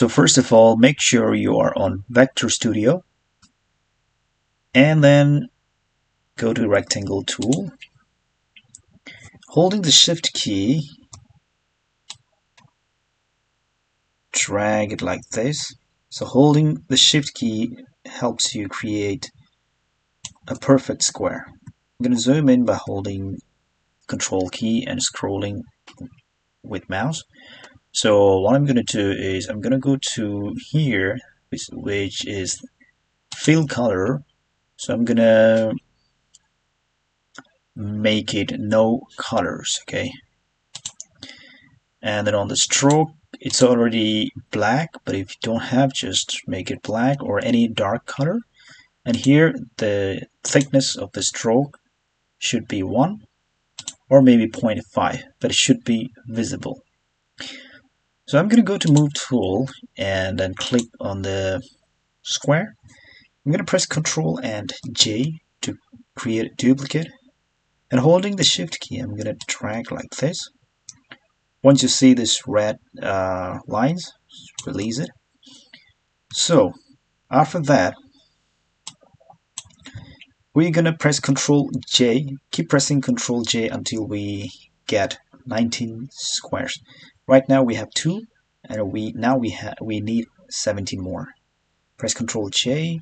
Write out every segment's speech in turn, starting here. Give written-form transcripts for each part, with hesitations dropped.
So first of all, make sure you are on Vector Studio and then go to Rectangle tool. Holding the Shift key, drag it like this. So holding the Shift key helps you create a perfect square. I'm going to zoom in by holding Control key and scrolling with mouse. So what I'm going to do is I'm going to go to here, which is fill color. So I'm going to make it no colors, okay? And then on the stroke, it's already black, but if you don't have, just make it black or any dark color. And here the thickness of the stroke should be 1 or maybe 0.5, but it should be visible. So I'm going to go to Move Tool and then click on the square. I'm going to press Ctrl and J to create a duplicate. And holding the Shift key, I'm going to drag like this. Once you see this red lines, release it. So after that, we're going to press Ctrl J, keep pressing Ctrl J until we get 19 squares. Right now we have 2, and we need 17 more. Press Ctrl J,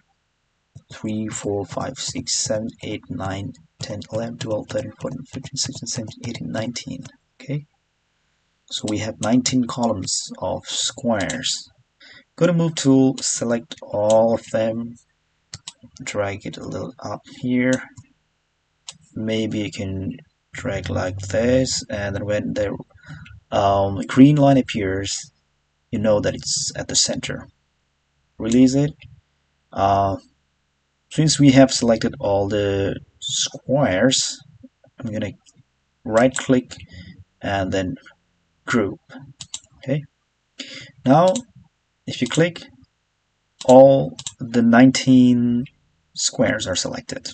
3, 4, 5, 6, 7, 8, 9, 10, 11, 12, 13, 14, 15, 16, 17, 18, 19. Okay, so we have 19 columns of squares. Go to Move Tool, select all of them, drag it a little up here. Maybe you can drag like this, and then when the green line appears, you know that it's at the center. Release it. Since we have selected all the squares, I'm gonna right click and then group. Okay, now if you click, all the 19 squares are selected.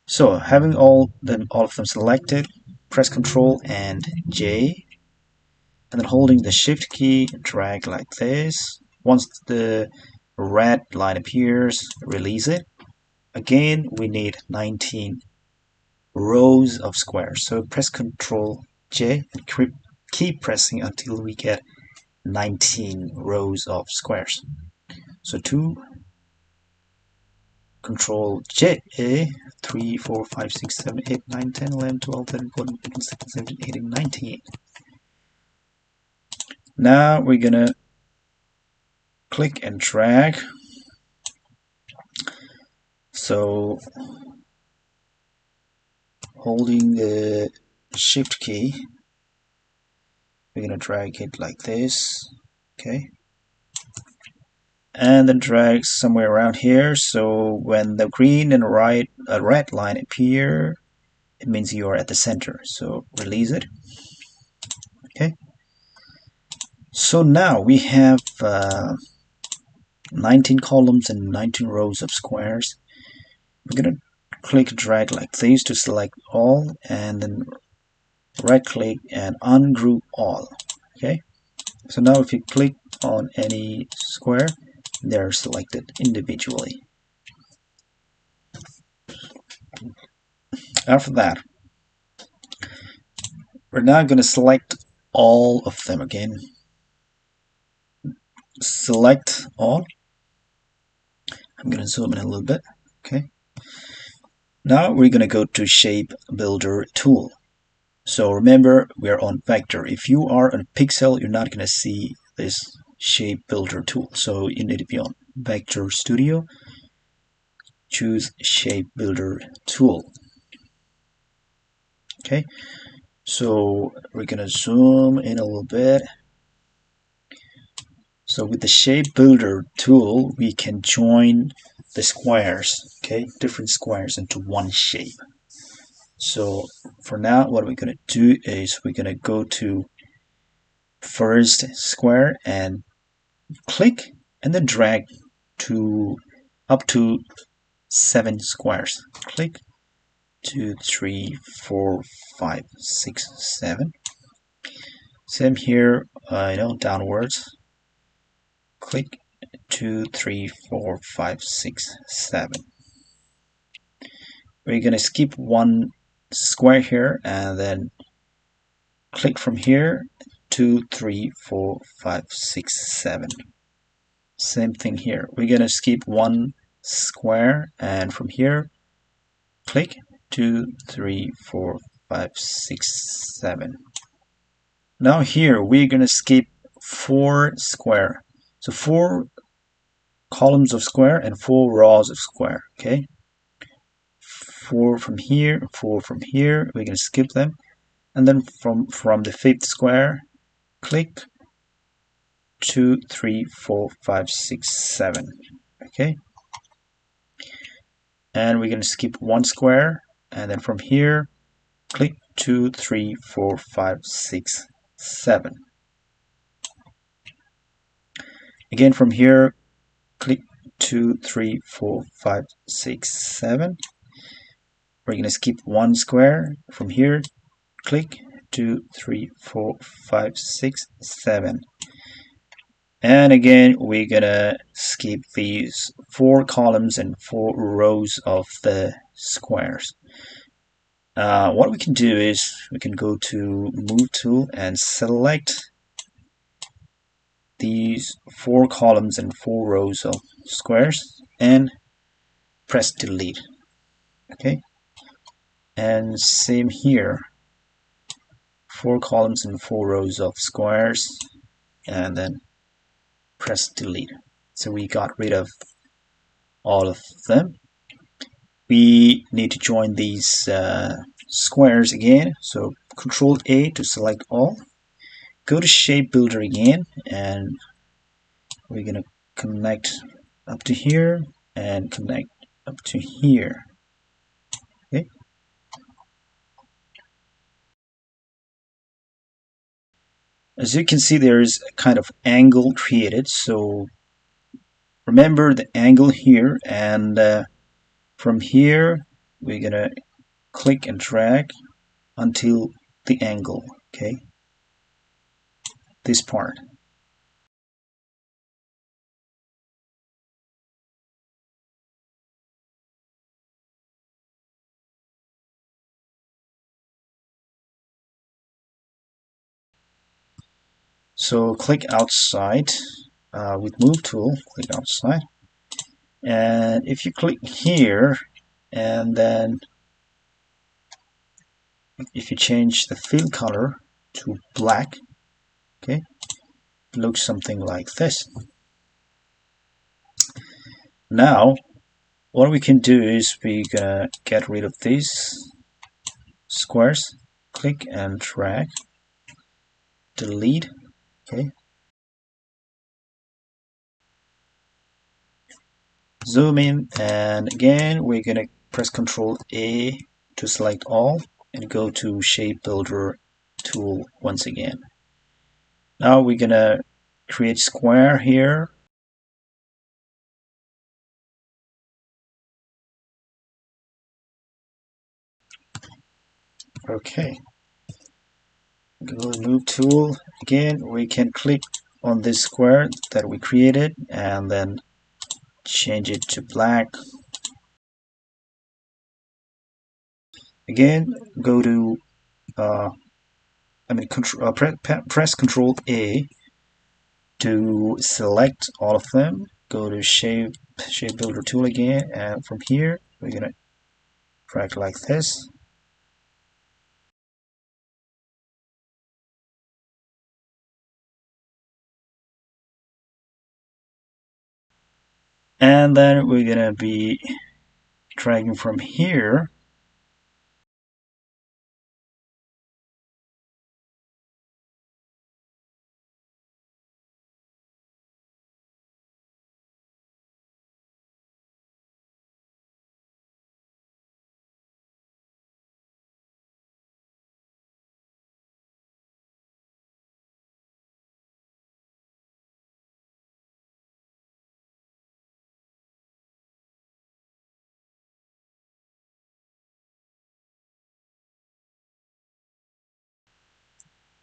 So having all of them selected, press Ctrl and J, and then holding the Shift key, drag like this. Once the red line appears, release it. Again, we need 19 rows of squares. So press Ctrl J and keep pressing until we get 19 rows of squares. So 2, Ctrl J, 3, 4, 5, 6, 7, 8, 9, 10, 11, 12, 13, 14, 15, 16, 17, 18, 19. Now we're gonna click and drag. So holding the Shift key, we're gonna drag it like this, okay, and then drag somewhere around here. So when the green and red line appear, it means you are at the center. So release it. Okay. So now we have 19 columns and 19 rows of squares. We're gonna click drag like this to select all, and then right click and ungroup all. Okay. So now if you click on any square, they're selected individually. After that, we're now going to select all of them again. Select all. I'm going to zoom in a little bit. Okay. Now we're going to go to Shape Builder tool. So remember, we're on vector. If you are on pixel, you're not going to see this Shape Builder tool. So you need to be on Vector Studio. Choose Shape Builder tool. Okay. So we're going to zoom in a little bit. So with the Shape Builder tool, we can join the squares, okay, different squares into one shape. So for now, what we're going to do is we're going to go to first square and click and then drag to up to 7 squares. Click 2, 3, 4, 5, 6, 7. Same here, downwards. click 2, 3, 4, 5, 6, 7. We're gonna skip one square here and then click from here 2, 3, 4, 5, 6, 7. Same thing here. We're gonna skip one square and from here click 2, 3, 4, 5, 6, 7. Now here we're gonna skip 4 square. So 4 columns of square and 4 rows of square. Okay, 4 from here, 4 from here. We're gonna skip them, and then from the 5th square, click 2, 3, 4, 5, 6, 7. Okay, and we're gonna skip one square, and then from here, click 2, 3, 4, 5, 6, 7. Again from here, click 2, 3, 4, 5, 6, 7. We're gonna skip one square. From here, click 2, 3, 4, 5, 6, 7. And again, we're gonna skip these 4 columns and 4 rows of the squares. What we can do is we can go to Move tool and select these 4 columns and 4 rows of squares and press delete. Okay, and same here, 4 columns and 4 rows of squares and then press delete. So we got rid of all of them. We need to join these squares again, so Control A to select all. Go to Shape Builder again, and we're gonna connect up to here and connect up to here. Okay. As you can see, there is a kind of angle created, so remember the angle here, and from here we're gonna click and drag until the angle. Okay, this part. So click outside with Move tool, click outside. And if you click here, and then if you change the fill color to black, okay, it looks something like this. Now, what we can do is we're gonna get rid of these squares, click and drag, delete, okay. Zoom in, and again we're gonna press Ctrl A to select all and go to Shape Builder tool once again. Now we're gonna create square here. Okay, go to Move tool. Again, we can click on this square that we created and then change it to black. Again, go to press Control A to select all of them. Go to Shape Builder tool again, and from here we're gonna drag like this. And then we're gonna be dragging from here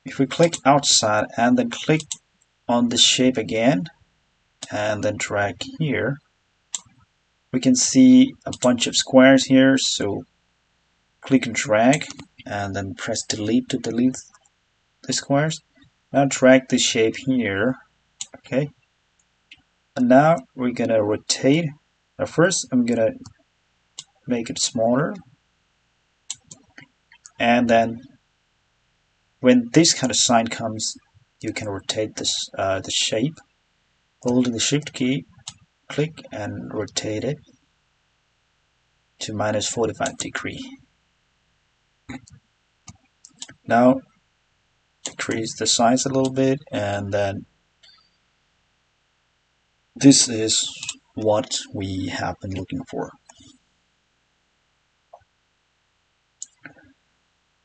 if we click outside and then click on the shape again, and then drag here. We can see a bunch of squares here, so click and drag and then press delete to delete the squares. Now drag the shape here, okay? And now we're gonna rotate. Now first I'm gonna make it smaller, and then when this kind of sign comes, you can rotate this the shape. Holding the shift key, click and rotate it to minus 45 degree. Now decrease the size a little bit, and then this is what we have been looking for.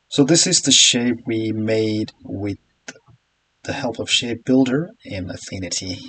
So this is the shape we made with the help of Shape Builder in Affinity.